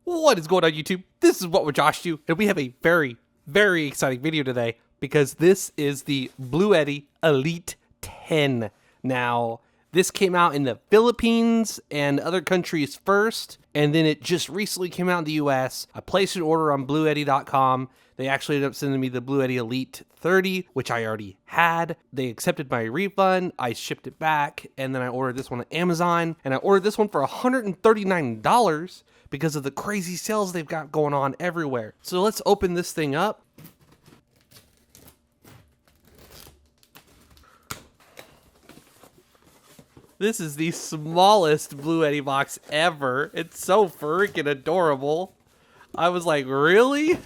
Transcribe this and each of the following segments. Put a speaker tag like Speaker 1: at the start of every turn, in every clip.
Speaker 1: What is going on, YouTube? This is What Would Josh Do, and we have a very, very exciting video today because this is the Bluetti Elite 10. Now, this came out in the Philippines and other countries first, and then it just recently came out in the US. I placed an order on Bluetti.com. They actually ended up sending me the Bluetti Elite 30, which I already had. They accepted my refund. I shipped it back, and then I ordered this one on Amazon, and I ordered this one for $139 because of the crazy sales they've got going on everywhere. So let's open this thing up. This is the smallest Bluetti box ever. It's so freaking adorable. I was like, really?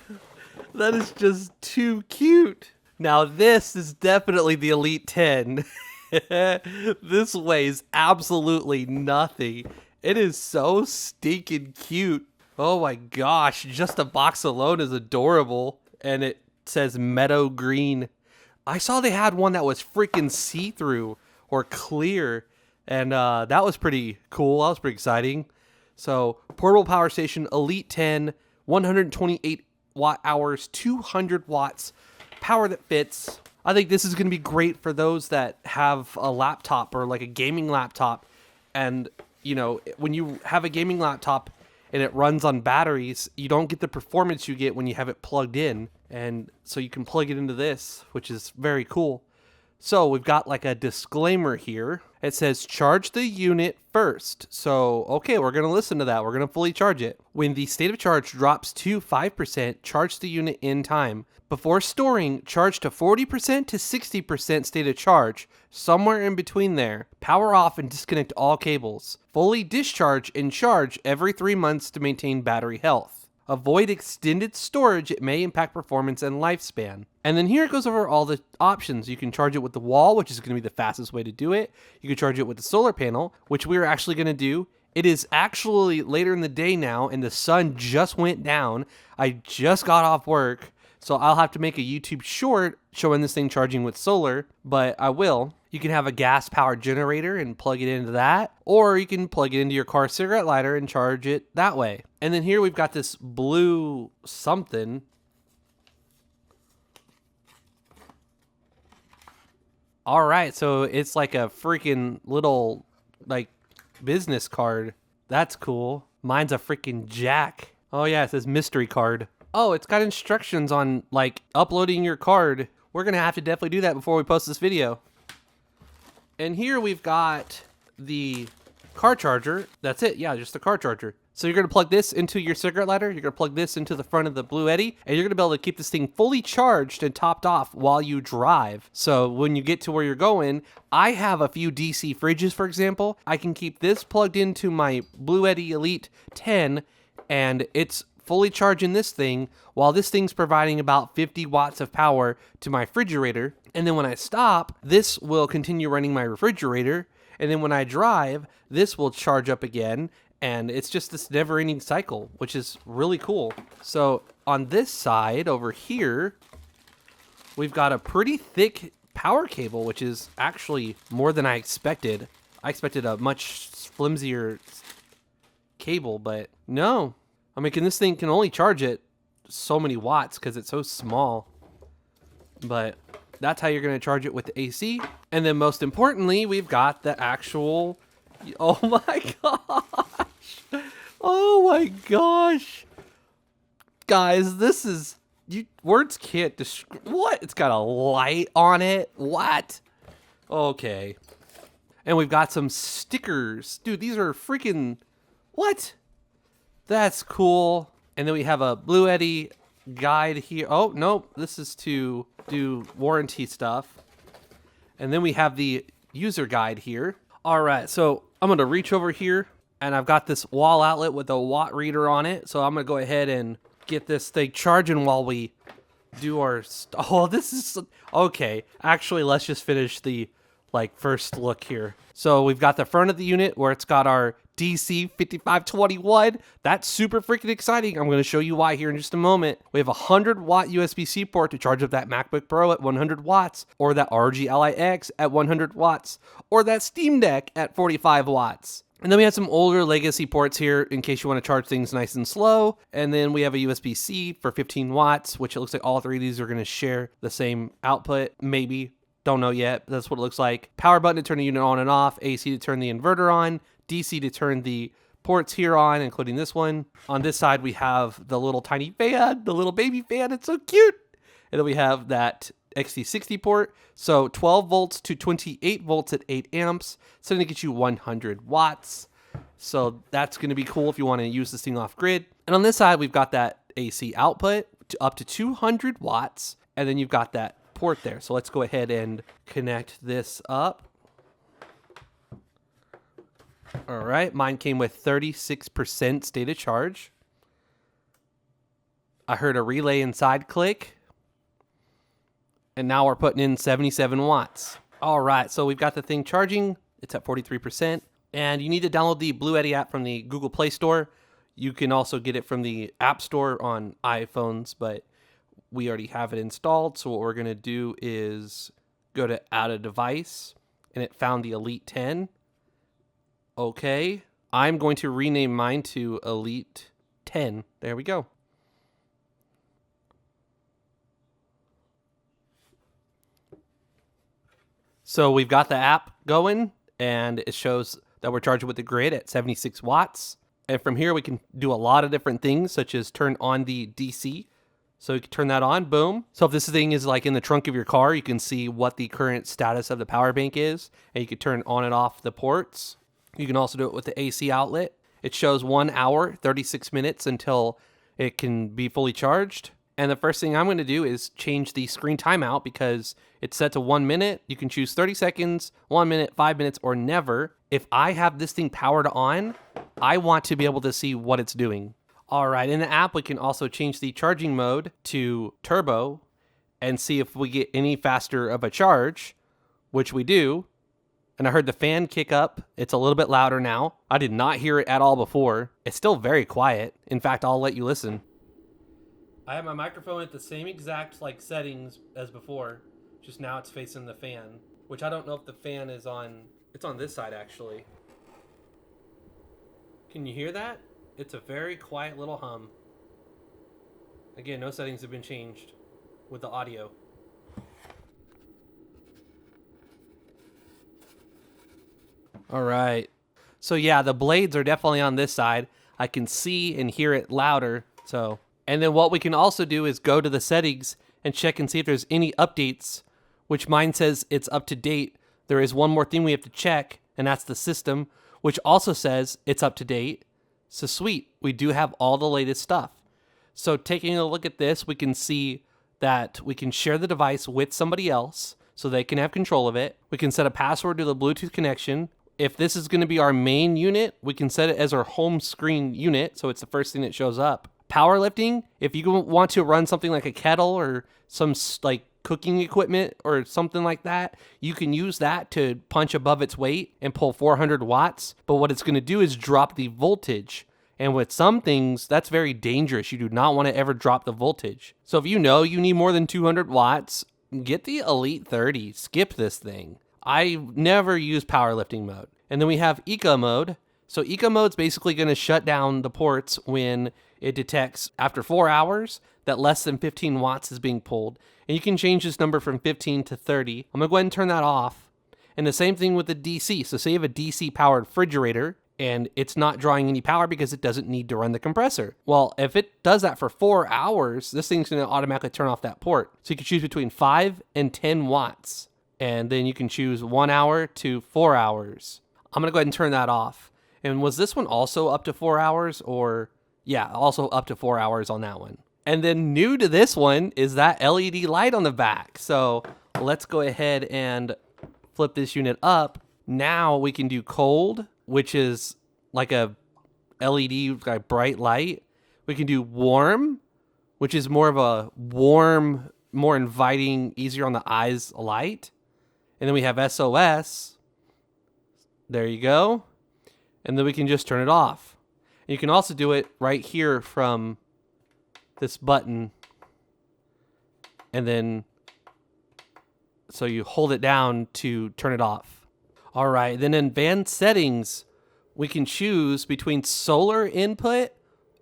Speaker 1: That is just too cute. Now this is definitely the Elite 10. This weighs absolutely nothing. It is so stinking cute. Oh my gosh, just the box alone is adorable. And it says meadow green. I saw they had one that was freaking see-through or clear. And that was pretty cool. That was pretty exciting. So, portable power station, Elite 10, 128 watt hours, 200 watts, power that fits. I think this is going to be great for those that have a laptop or like a gaming laptop. And, you know, when you have a gaming laptop and it runs on batteries, you don't get the performance you get when you have it plugged in. And so you can plug it into this, which is very cool. So we've got like a disclaimer here. It says charge the unit first. So, okay, we're going to listen to that. We're going to fully charge it. When the state of charge drops to 5%, charge the unit in time. Before storing, charge to 40% to 60% state of charge, somewhere in between there. Power off and disconnect all cables. Fully discharge and charge every 3 months to maintain battery health. Avoid extended storage, it may impact performance and lifespan. And then here it goes over all the options. You can charge it with the wall, which is going to be the fastest way to do it. You can charge it with the solar panel, which we're actually going to do. It is actually later in the day now, and the sun just went down. I just got off work, so I'll have to make a YouTube short showing this thing charging with solar, but I will. You can have a gas-powered generator and plug it into that, or you can plug it into your car cigarette lighter and charge it that way. And then here we've got this blue something. All right, so it's like a freaking little, like, business card. That's cool. Mine's a freaking jack. Oh yeah, it says mystery card. Oh, it's got instructions on, like, uploading your card. We're gonna have to definitely do that before we post this video. And here we've got the car charger. That's it, yeah, just the car charger. So you're gonna plug this into your cigarette lighter, you're gonna plug this into the front of the Bluetti, and you're gonna be able to keep this thing fully charged and topped off while you drive. So when you get to where you're going, I have a few DC fridges, for example. I can keep this plugged into my Bluetti Elite 10, and it's fully charging this thing while this thing's providing about 50 watts of power to my refrigerator. And then when I stop, this will continue running my refrigerator. And then when I drive, this will charge up again. And it's just this never-ending cycle, which is really cool. So on this side over here, we've got a pretty thick power cable, which is actually more than I expected. I expected a much flimsier cable, but no. I mean, this thing can only charge it so many watts because it's so small. But that's how you're going to charge it with the AC. And then most importantly, we've got the actual... Oh my gosh! Oh my gosh! Guys, this is... words can't describe... What? It's got a light on it? What? Okay. And we've got some stickers. Dude, these are freaking... What? That's cool. And then we have a Bluetti guide here. Oh, nope. This is to do warranty stuff. And then we have the user guide here. All right, so I'm going to reach over here, and I've got this wall outlet with a watt reader on it. So I'm going to go ahead and get this thing charging while we do our... Oh, this is... Okay, actually, let's just finish the, like, first look here. So we've got the front of the unit where it's got our DC 5521. That's super freaking exciting. I'm going to show you why here in just a moment. We have a 100 watt USB-C port to charge up that MacBook Pro at 100 watts, or that ROG Ally X at 100 watts, or that Steam Deck at 45 watts. And then we have some older legacy ports here in case you want to charge things nice and slow. And then we have a USB-C for 15 watts, which it looks like all three of these are going to share the same output. Maybe. Don't know yet. That's what it looks like. Power button to turn the unit on and off. AC to turn the inverter on. DC to turn the ports here on, including this one. On this side, we have the little tiny fan, the little baby fan. It's so cute. And then we have that XT60 port. So 12 volts to 28 volts at 8 amps. So going to get you 100 watts. So that's going to be cool if you want to use this thing off grid. And on this side, we've got that AC output to up to 200 watts. And then you've got that port there. So let's go ahead and connect this up. All right. Mine came with 36% state of charge. I heard a relay inside click. And now we're putting in 77 watts. All right, so we've got the thing charging. It's at 43%. And you need to download the Bluetti app from the Google Play Store. You can also get it from the App Store on iPhones, but we already have it installed. So what we're going to do is go to Add a Device, and it found the Elite 10. Okay, I'm going to rename mine to Elite 10. There we go. So we've got the app going, and it shows that we're charging with the grid at 76 watts. And from here, we can do a lot of different things, such as turn on the DC. So you can turn that on, boom. So if this thing is like in the trunk of your car, you can see what the current status of the power bank is, and you can turn on and off the ports. You can also do it with the AC outlet. It shows 1 hour, 36 minutes until it can be fully charged. And the first thing I'm going to do is change the screen timeout because it's set to 1 minute. You can choose 30 seconds, 1 minute, 5 minutes, or never. If I have this thing powered on, I want to be able to see what it's doing. All right, in the app, we can also change the charging mode to turbo and see if we get any faster of a charge, which we do. And I heard the fan kick up. It's a little bit louder now. I did not hear it at all before. It's still very quiet. In fact, I'll let you listen. I have my microphone at the same exact settings as before, just now it's facing the fan, which I don't know if the fan is on. It's on this side actually. Can you hear that? It's a very quiet little hum. Again, no settings have been changed with the audio. All right. So yeah, the blades are definitely on this side. I can see and hear it louder. And then what we can also do is go to the settings and check and see if there's any updates, which mine says it's up to date. There is one more thing we have to check, and that's the system, which also says it's up to date. So sweet, we do have all the latest stuff. So taking a look at this, we can see that we can share the device with somebody else so they can have control of it. We can set a password to the Bluetooth connection. If this is going to be our main unit, we can set it as our home screen unit, so it's the first thing that shows up. Powerlifting, if you want to run something like a kettle or some cooking equipment or something like that, you can use that to punch above its weight and pull 400 watts. But what it's going to do is drop the voltage. And with some things, that's very dangerous. You do not want to ever drop the voltage. So if you know you need more than 200 watts, get the Elite 30. Skip this thing. I never use powerlifting mode. And then we have eco mode. So eco mode's basically going to shut down the ports when it detects after 4 hours that less than 15 watts is being pulled. And you can change this number from 15 to 30. I'm going to go ahead and turn that off. And the same thing with the DC. So say you have a DC powered refrigerator and it's not drawing any power because it doesn't need to run the compressor. Well, if it does that for 4 hours, this thing's going to automatically turn off that port. So you can choose between 5 and 10 watts. And then you can choose 1 hour to 4 hours. I'm going to go ahead and turn that off. And was this one also up to 4 hours or... Yeah, also up to 4 hours on that one. And then new to this one is that LED light on the back. So let's go ahead and flip this unit up. Now we can do cold, which is like a LED like bright light. We can do warm, which is more of a warm, more inviting, easier on the eyes light. And then we have SOS. There you go. And then we can just turn it off. You can also do it right here from this button. And then, so you hold it down to turn it off. All right, then in advanced settings, we can choose between solar input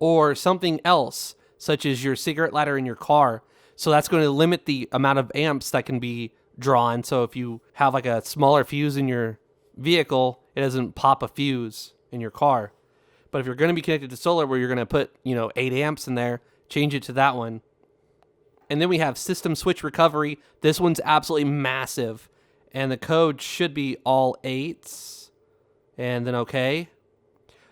Speaker 1: or something else, such as your cigarette lighter in your car. So that's going to limit the amount of amps that can be drawn. So if you have like a smaller fuse in your vehicle, it doesn't pop a fuse in your car. But if you're going to be connected to solar where you're going to put, 8 amps in there, change it to that one. And then we have system switch recovery. This one's absolutely massive. And the code should be all 8s. And then okay.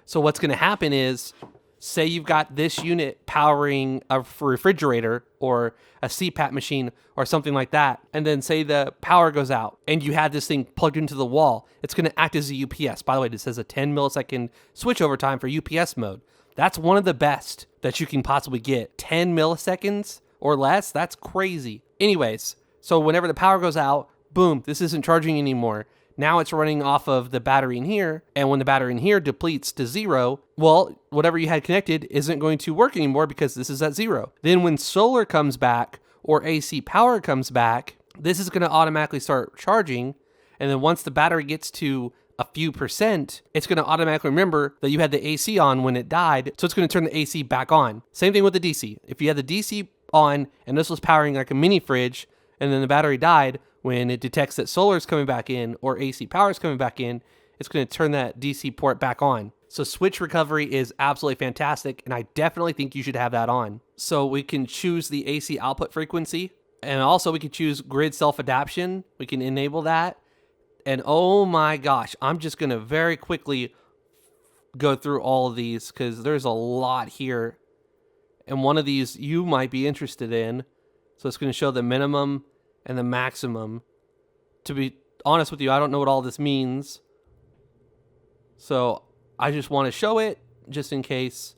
Speaker 1: So what's going to happen is, say you've got this unit powering a refrigerator or a CPAP machine or something like that, and then say the power goes out and you had this thing plugged into the wall. It's going to act as a UPS. By the way, this says a 10 millisecond switchover time for UPS mode. That's one of the best that you can possibly get. 10 milliseconds or less? That's crazy. Anyways, so whenever the power goes out, boom, this isn't charging anymore. Now it's running off of the battery in here, and when the battery in here depletes to 0, well, whatever you had connected isn't going to work anymore because this is at 0. Then when solar comes back or AC power comes back, this is going to automatically start charging, and then once the battery gets to a few percent, it's going to automatically remember that you had the AC on when it died, so it's going to turn the AC back on. Same thing with the DC. If you had the DC on and this was powering like a mini fridge, and then the battery died, when it detects that solar is coming back in or AC power is coming back in, it's going to turn that DC port back on. So switch recovery is absolutely fantastic, and I definitely think you should have that on. So we can choose the AC output frequency, and also we can choose grid self-adaption. We can enable that. And oh my gosh, I'm just going to very quickly go through all of these because there's a lot here. And one of these you might be interested in. So it's going to show the minimum and the maximum. To be honest with you, I don't know what all this means. So I just want to show it just in case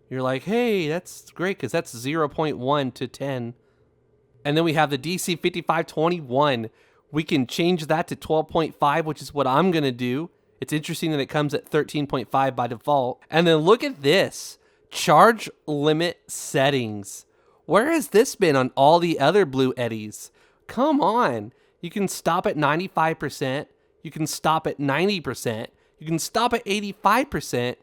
Speaker 1: you're like, hey, that's great because that's 0.1 to 10. And then we have the DC 5521. We can change that to 12.5, which is what I'm going to do. It's interesting that it comes at 13.5 by default. And then look at this. Charge limit settings. Where has this been on all the other Bluettis? Come on. You can stop at 95%. You can stop at 90%. You can stop at 85%.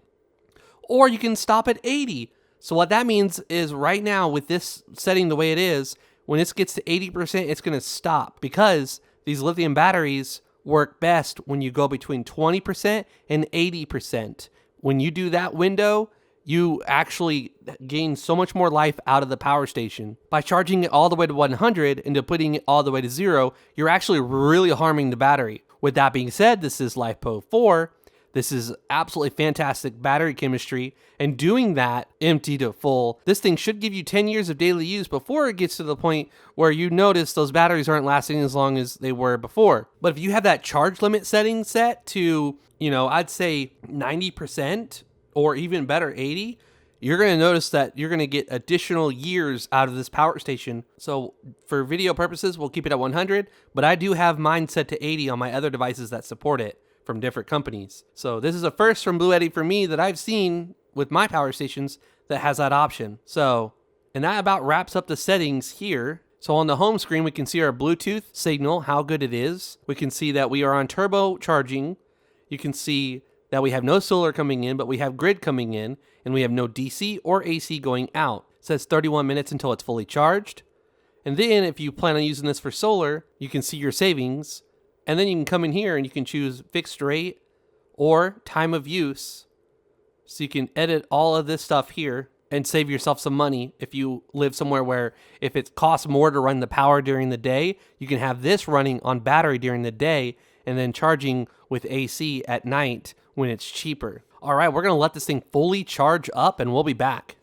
Speaker 1: Or you can stop at 80. So what that means is right now with this setting the way it is, when it gets to 80%, it's going to stop because these lithium batteries work best when you go between 20% and 80%. When you do that window, you actually gain so much more life out of the power station. By charging it all the way to 100 and depleting it all the way to 0, you're actually really harming the battery. With that being said, this is LiFePO 4. This is absolutely fantastic battery chemistry, and doing that empty to full, this thing should give you 10 years of daily use before it gets to the point where you notice those batteries aren't lasting as long as they were before. But if you have that charge limit setting set to, I'd say 90%, or even better, 80, you're going to notice that you're going to get additional years out of this power station. So for video purposes, we'll keep it at 100, but I do have mine set to 80 on my other devices that support it from different companies. So this is a first from Bluetti for me that I've seen with my power stations that has that option. So, and that about wraps up the settings here. So on the home screen, we can see our Bluetooth signal, how good it is. We can see that we are on turbo charging. You can see that we have no solar coming in, but we have grid coming in, and we have no DC or AC going out. It says 31 minutes until it's fully charged. And then if you plan on using this for solar, you can see your savings, and then you can come in here and you can choose fixed rate or time of use. So you can edit all of this stuff here and save yourself some money if you live somewhere where if it costs more to run the power during the day, you can have this running on battery during the day and then charging with AC at night when it's cheaper. All right, we're going to let this thing fully charge up and we'll be back.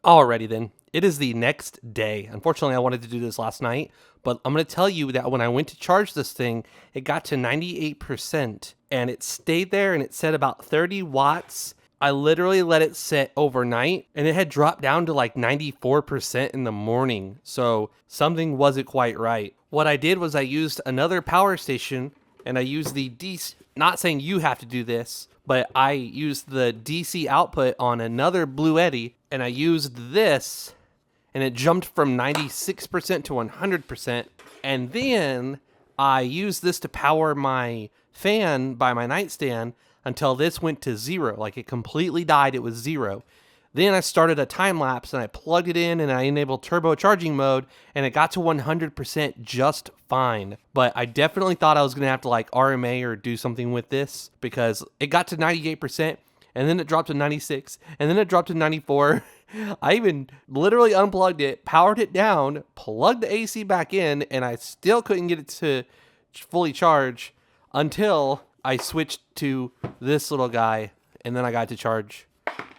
Speaker 1: Alrighty then. It is the next day. Unfortunately, I wanted to do this last night, but I'm going to tell you that when I went to charge this thing, it got to 98% and it stayed there and it said about 30 watts. I literally let it sit overnight and it had dropped down to like 94% in the morning. So something wasn't quite right. What I did was I used another power station and I use the DC, not saying you have to do this, but I used the DC output on another Bluetti, and I used this, and it jumped from 96% to 100%, and then I used this to power my fan by my nightstand until this went to 0. Like, it completely died, it was 0. Then I started a time lapse and I plugged it in and I enabled turbocharging mode, and it got to 100% just fine. But I definitely thought I was going to have to like RMA or do something with this, because it got to 98% and then it dropped to 96 and then it dropped to 94. I even literally unplugged it, powered it down, plugged the AC back in, and I still couldn't get it to fully charge until I switched to this little guy, and then I got to charge.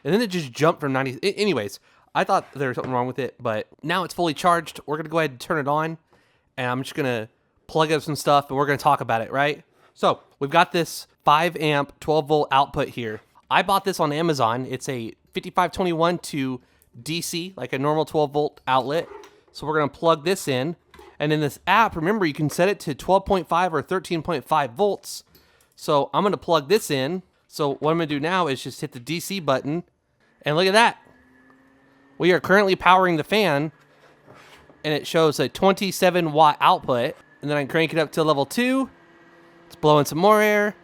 Speaker 1: And then it just jumped from 90. Anyways, I thought there was something wrong with it, but now it's fully charged. We're going to go ahead and turn it on, and I'm just going to plug up some stuff, and we're going to talk about it, right? So we've got this 5 amp, 12 volt output here. I bought this on Amazon. It's a 5521 to DC, like a normal 12 volt outlet. So we're going to plug this in. And in this app, remember, you can set it to 12.5 or 13.5 volts. So I'm going to plug this in. So what I'm going to do now is just hit the DC button. And look at that. We are currently powering the fan, and it shows a 27 watt output. And then I can crank it up to level 2. It's blowing some more air.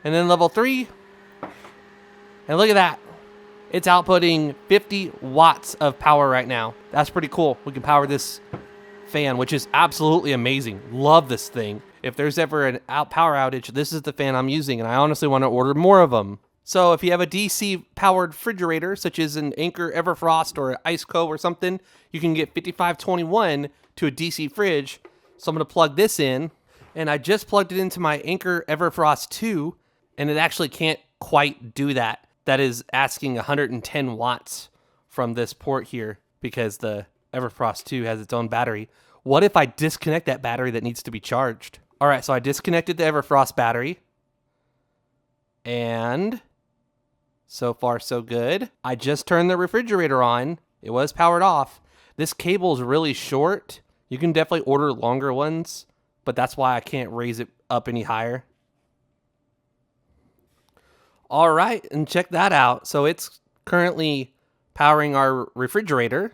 Speaker 1: And then level 3. And look at that. It's outputting 50 watts of power right now. That's pretty cool. We can power this fan, which is absolutely amazing. Love this thing. If there's ever an power outage, this is the fan I'm using, and I honestly want to order more of them. So if you have a DC powered refrigerator, such as an Anchor Everfrost or an Iceco or something, you can get 5521 to a DC fridge. So I'm going to plug this in, and I just plugged it into my Anchor Everfrost 2, and it actually can't quite do that. That is asking 110 watts from this port here, because the Everfrost 2 has its own battery. What if I disconnect that battery that needs to be charged? All right, so I disconnected the Everfrost battery, and so far so good. I just turned the refrigerator on. It was powered off. This cable is really short. You can definitely order longer ones, but that's why I can't raise it up any higher. All right, and check that out. So it's currently powering our refrigerator,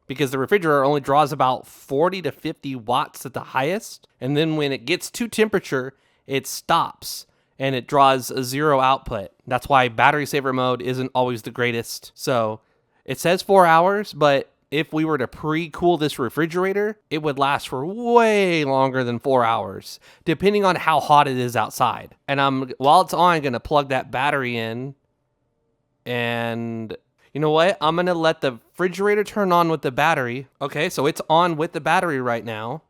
Speaker 1: because the refrigerator only draws about 40 to 50 watts at the highest. And then when it gets to temperature, it stops and it draws a 0 output. That's why battery saver mode isn't always the greatest. So it says 4 hours, but if we were to pre-cool this refrigerator, it would last for way longer than 4 hours, depending on how hot it is outside. And while it's on, I'm going to plug that battery in. And you know what? I'm going to let the refrigerator turn on with the battery. Okay, so it's on with the battery right now.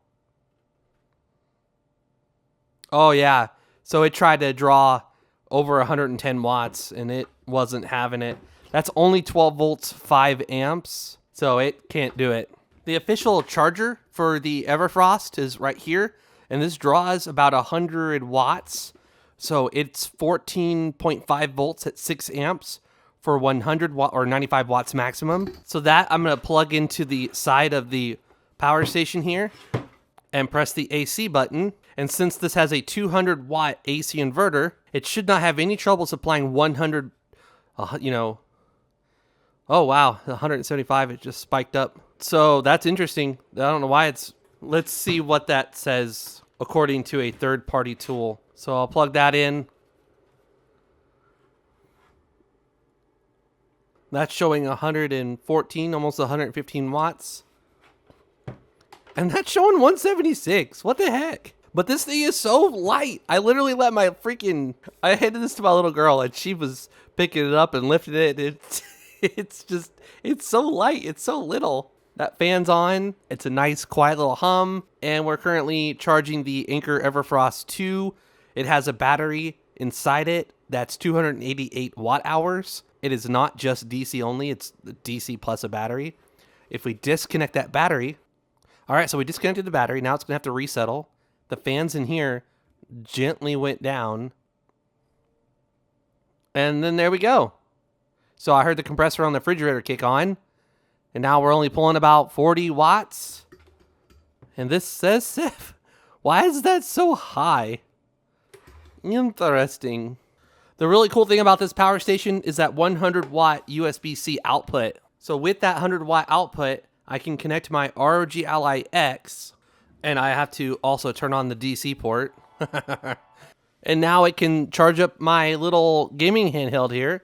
Speaker 1: Oh, yeah. So it tried to draw over 110 watts, and it wasn't having it. That's only 12 volts, 5 amps, so it can't do it. The official charger for the Everfrost is right here, and this draws about 100 watts. So it's 14.5 volts at 6 amps for 100 watt or 95 watts maximum. So that I'm going to plug into the side of the power station here and press the AC button. And since this has a 200 watt AC inverter, it should not have any trouble supplying 100, oh wow, 175, it just spiked up. So that's interesting. I don't know why let's see what that says according to a third-party tool. So I'll plug that in. That's showing 114, almost 115 watts. And that's showing 176. What the heck? But this thing is so light. I literally let I handed this to my little girl, and she was picking it up and lifting it. It's so light. It's so little. That fan's on. It's a nice, quiet little hum. And we're currently charging the Anchor Everfrost 2. It has a battery inside it that's 288 watt hours. It is not just DC only. It's the DC plus a battery. If we disconnect that battery, all right, so we disconnected the battery. Now it's going to have to resettle. The fans in here gently went down. And then there we go. So I heard the compressor on the refrigerator kick on. And now we're only pulling about 40 watts. And this says SIF. Why is that so high? Interesting. The really cool thing about this power station is that 100 watt USB-C output. So with that 100 watt output, I can connect my ROG Ally X, and I have to also turn on the DC port. And now it can charge up my little gaming handheld here,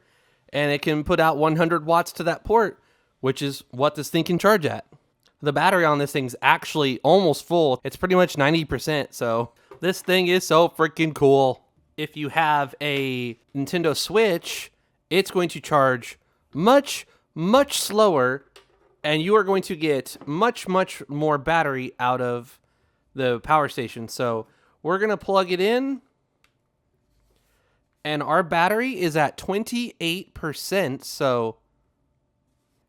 Speaker 1: and it can put out 100 watts to that port, which is what this thing can charge at. The battery on this thing's actually almost full. It's pretty much 90%, so this thing is so freaking cool. If you have a Nintendo Switch, it's going to charge much, much slower, and you are going to get much, much more battery out of the power station. So we're going to plug it in, and our battery is at 28%, so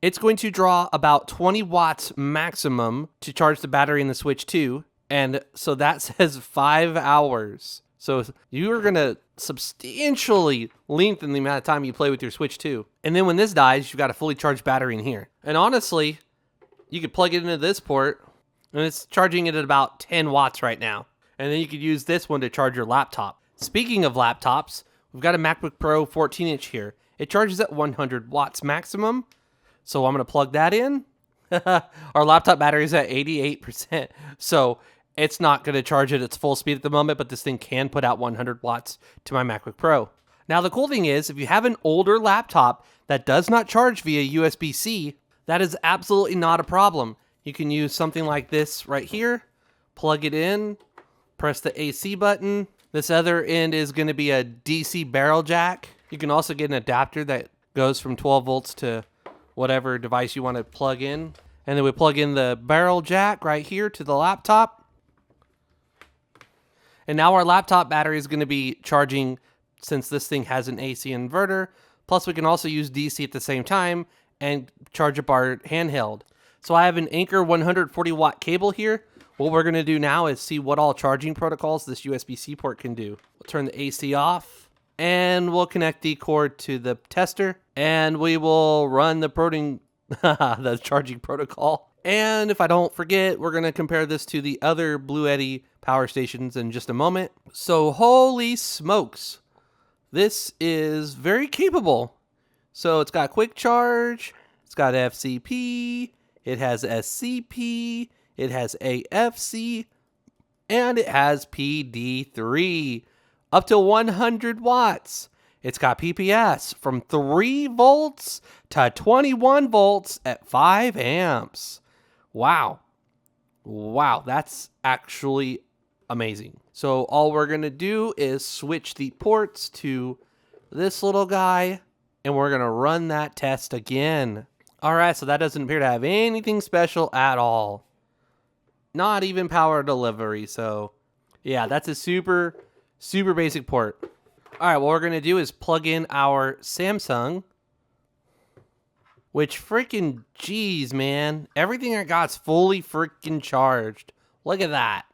Speaker 1: it's going to draw about 20 watts maximum to charge the battery in the Switch 2, and so that says 5 hours. So you are going to substantially lengthen the amount of time you play with your Switch 2. And then when this dies, you've got a fully charged battery in here. And honestly, you could plug it into this port, and it's charging it at about 10 watts right now. And then you could use this one to charge your laptop. Speaking of laptops, we've got a MacBook Pro 14-inch here. It charges at 100 watts maximum. So I'm going to plug that in. Our laptop battery is at 88%. So it's not going to charge at its full speed at the moment, but this thing can put out 100 watts to my MacBook Pro. Now, the cool thing is, if you have an older laptop that does not charge via USB-C, that is absolutely not a problem. You can use something like this right here, plug it in, press the AC button. This other end is going to be a DC barrel jack. You can also get an adapter that goes from 12 volts to whatever device you want to plug in. And then we plug in the barrel jack right here to the laptop. And now our laptop battery is going to be charging since this thing has an AC inverter. Plus we can also use DC at the same time and charge up our handheld. So I have an Anker 140 watt cable here. What we're going to do now is see what all charging protocols this USB-C port can do. We'll turn the AC off, and we'll connect the cord to the tester, and we will run the charging protocol. And if I don't forget, we're going to compare this to the other Bluetti power stations in just a moment. So holy smokes, this is very capable. So it's got quick charge, it's got FCP, it has SCP, it has AFC, and it has PD3, up to 100 watts. It's got PPS from 3 volts to 21 volts at 5 amps. Wow. Wow, that's actually amazing. So all we're going to do is switch the ports to this little guy, and we're going to run that test again. All right, so that doesn't appear to have anything special at all. Not even power delivery. So yeah, that's a super, super basic port. All right, what we're going to do is plug in our Samsung, which freaking geez, man. Everything I got's fully freaking charged. Look at that.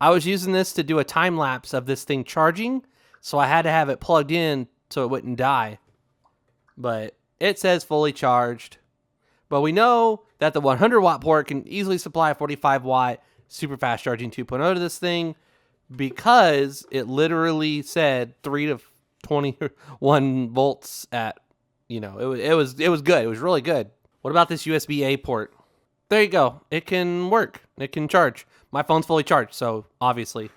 Speaker 1: I was using this to do a time lapse of this thing charging, so I had to have it plugged in so it wouldn't die. But it says fully charged. But we know that the 100 watt port can easily supply a 45 watt super fast charging 2.0 to this thing, because it literally said 3 to 21 volts at, you know, it was good. It was really good. What about this USB-A port? There you go. It can work. It can charge. My phone's fully charged, so obviously.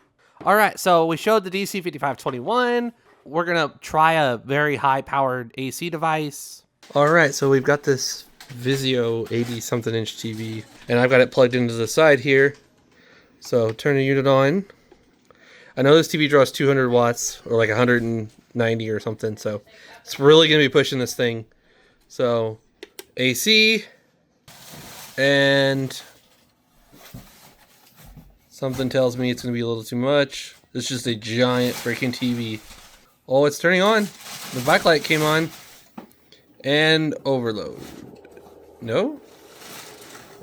Speaker 1: All right, so we showed the DC 5521. We're going to try a very high-powered AC device. All right, so we've got this Vizio 80-something inch TV, and I've got it plugged into the side here. So turn the unit on. I know this TV draws 200 watts, or like 190 or something, so it's really going to be pushing this thing. So AC, and something tells me it's going to be a little too much. It's just a giant freaking TV. Oh, it's turning on. The backlight came on. And overload. No?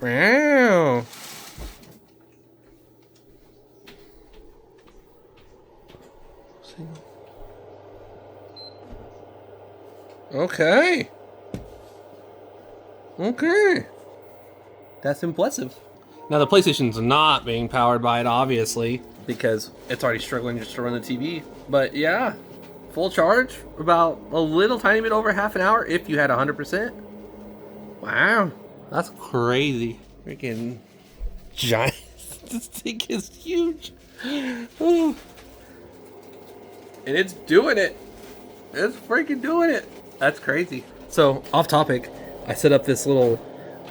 Speaker 1: Wow. Okay. Okay. That's impressive. Now the PlayStation's not being powered by it, obviously. because it's already struggling just to run the TV. But yeah, full charge, about a little tiny bit over half an hour if you had 100%. Wow, that's crazy. Freaking giant. This thing is huge. Ooh. And it's doing it. It's freaking doing it. That's crazy. So, off topic, I set up this little,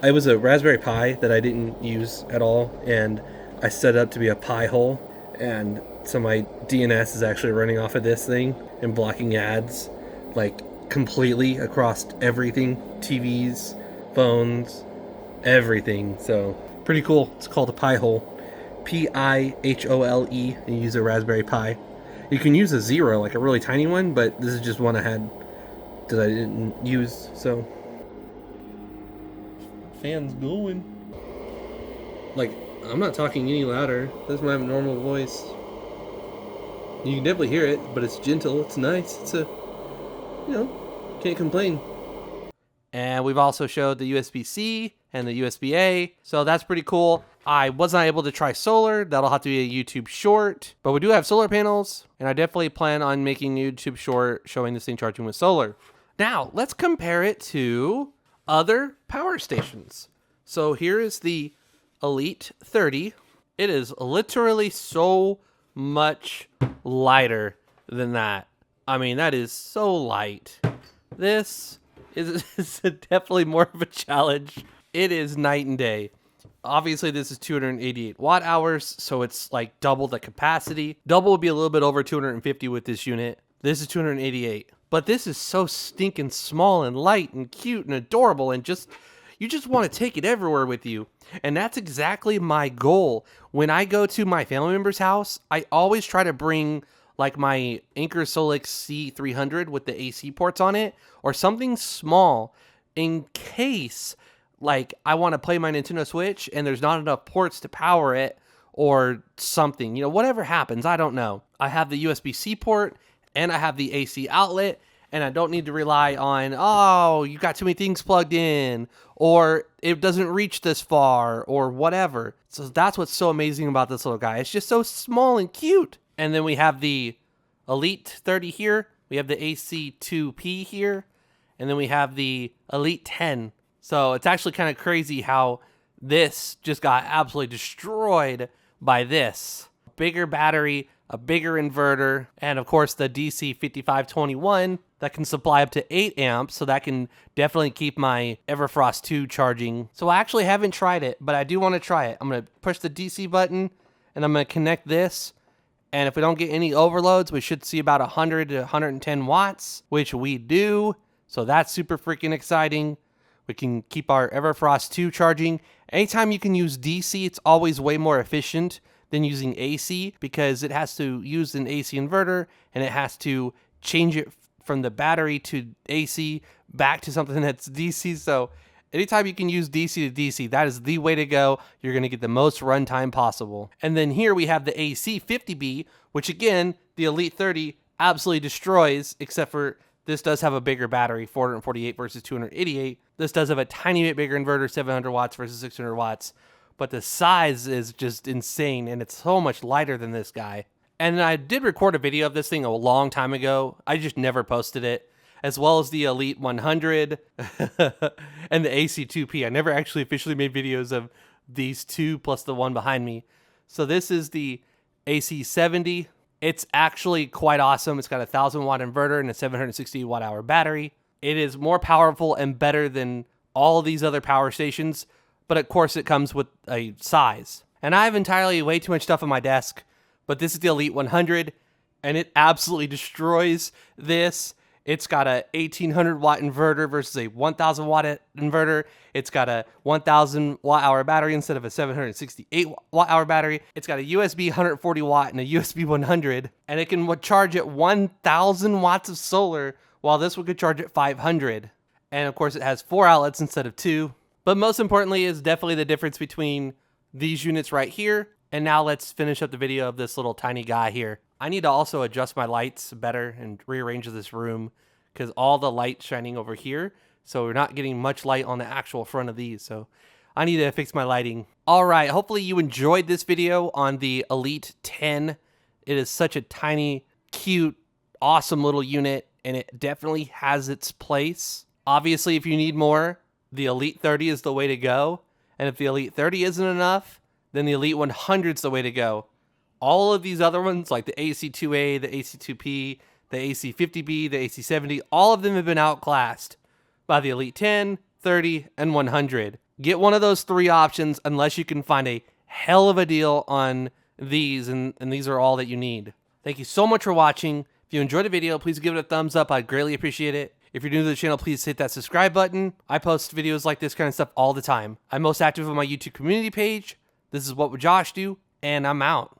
Speaker 1: it was a Raspberry Pi that I didn't use at all, and I set it up to be a Pi hole, and so my DNS is actually running off of this thing and blocking ads, like, completely across everything. TVs, phones, everything. So, pretty cool. It's called a Pi hole. P-I-H-O-L-E, and you use a Raspberry Pi. You can use a Zero, like a really tiny one, but this is just one I had that I didn't use, so. Fan's going. Like, I'm not talking any louder. That's my normal voice. You can definitely hear it, but it's gentle, it's nice. It's a, you know, can't complain. And we've also showed the USB-C and the USB-A, so that's pretty cool. I was not able to try solar. That'll have to be a YouTube short, but we do have solar panels, and I definitely plan on making a YouTube short showing this thing charging with solar. Now, let's compare it to other power stations. So here is the Elite 30. It is literally so much lighter than that. I mean, that is so light. This is definitely more of a challenge. It is night and day. Obviously, this is 288 watt hours, so it's like double the capacity. Double would be a little bit over 250 with this unit. This is 288. But this is so stinking small and light and cute and adorable, and just you just want to take it everywhere with you. And that's exactly my goal. When I go to my family member's house, I always try to bring like my Anker Solix C300 with the AC ports on it, or something small in case like I want to play my Nintendo Switch and there's not enough ports to power it or something, you know, whatever happens, I don't know. I have the USB-C port and I have the AC outlet, and I don't need to rely on, oh, you got too many things plugged in, or it doesn't reach this far, or whatever. So that's what's so amazing about this little guy. It's just so small and cute. And then we have the Elite 30 here. We have the AC2P here. And then we have the Elite 10. So it's actually kind of crazy how this just got absolutely destroyed by this. Bigger battery, a bigger inverter, and of course the DC 5521 that can supply up to 8 amps, so that can definitely keep my Everfrost 2 charging. So I actually haven't tried it, but I do want to try it. I'm going to push the DC button, and I'm going to connect this, and if we don't get any overloads, we should see about 100 to 110 watts, which we do, so that's super freaking exciting. We can keep our Everfrost 2 charging. Anytime you can use DC, it's always way more efficient than using AC, because it has to use an AC inverter and it has to change it from the battery to AC back to something that's DC. So anytime you can use DC to DC, that is the way to go. You're going to get the most runtime possible. And then here we have the AC 50B, which again, the Elite 30 absolutely destroys, except for this does have a bigger battery, 448 versus 288. This does have a tiny bit bigger inverter, 700 watts versus 600 watts. But the size is just insane, and it's so much lighter than this guy. And I did record a video of this thing a long time ago. I just never posted it, as well as the Elite 100 and the AC2P. I never actually officially made videos of these two plus the one behind me. So this is the AC70. It's actually quite awesome. It's got a 1,000 watt inverter and a 760 watt hour battery. It is more powerful and better than all these other power stations, but of course it comes with a size. And I have entirely way too much stuff on my desk, but this is the Elite 100, and it absolutely destroys this. It's got a 1,800 watt inverter versus a 1,000 watt inverter. It's got a 1,000 watt hour battery instead of a 768 watt hour battery. It's got a USB 140 watt and a USB 100, and it can charge at 1,000 watts of solar, while this one could charge at 500. And of course it has 4 outlets instead of 2. But most importantly is definitely the difference between these units right here. And now let's finish up the video of this little tiny guy here. I need to also adjust my lights better and rearrange this room, because all the light shining over here, so we're not getting much light on the actual front of these. So I need to fix my lighting. All right, hopefully you enjoyed this video on the Elite 10. It is such a tiny, cute, awesome little unit, and it definitely has its place. Obviously, if you need more, the Elite 30 is the way to go. And if the Elite 30 isn't enough, then the Elite 100 is the way to go. All of these other ones, like the AC2A, the AC2P, the AC50B, the AC70, all of them have been outclassed by the Elite 10, 30, and 100. Get one of those three options unless you can find a hell of a deal on these, and these are all that you need. Thank you so much for watching. If you enjoyed the video, please give it a thumbs up. I'd greatly appreciate it. If you're new to the channel, please hit that subscribe button. I post videos like this kind of stuff all the time. I'm most active on my YouTube community page. This is What Would Josh Do? And I'm out.